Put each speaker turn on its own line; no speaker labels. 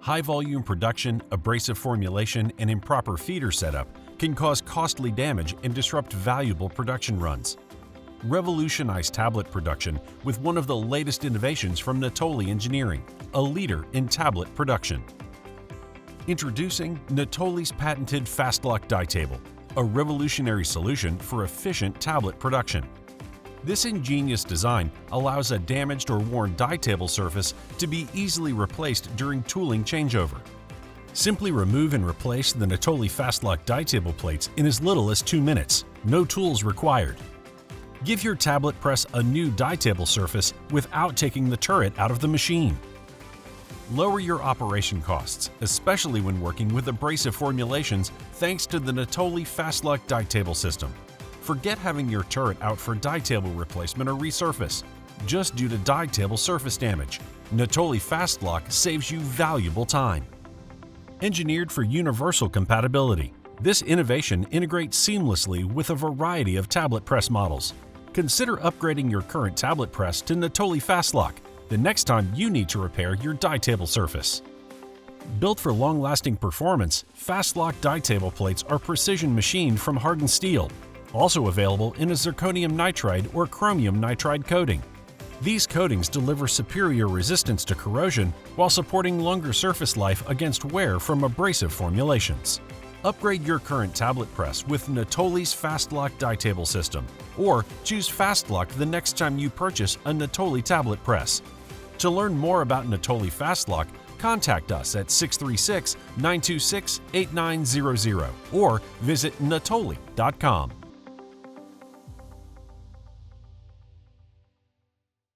High-volume production, abrasive formulation, and improper feeder setup can cause costly damage and disrupt valuable production runs. Revolutionize tablet production with one of the latest innovations from Natoli Engineering, a leader in tablet production. Introducing Natoli's patented FastLok die table, a revolutionary solution for efficient tablet production. This ingenious design allows a damaged or worn die table surface to be easily replaced during tooling changeover. Simply remove and replace the Natoli FastLok die table plates in as little as 2 minutes, no tools required. Give your tablet press a new die table surface without taking the turret out of the machine. Lower your operation costs, especially when working with abrasive formulations, thanks to the Natoli FastLok die table system. Forget having your turret out for die table replacement or resurface, just due to die table surface damage. Natoli FastLok saves you valuable time. Engineered for universal compatibility, this innovation integrates seamlessly with a variety of tablet press models. Consider upgrading your current tablet press to Natoli FastLok the next time you need to repair your die table surface. Built for long-lasting performance, FastLok die table plates are precision machined from hardened steel, also available in a zirconium nitride or chromium nitride coating. These coatings deliver superior resistance to corrosion while supporting longer surface life against wear from abrasive formulations. Upgrade your current tablet press with Natoli's FastLok die table system, or choose FastLok the next time you purchase a Natoli tablet press. To learn more about Natoli FastLok, contact us at 636-926-8900 or visit natoli.com.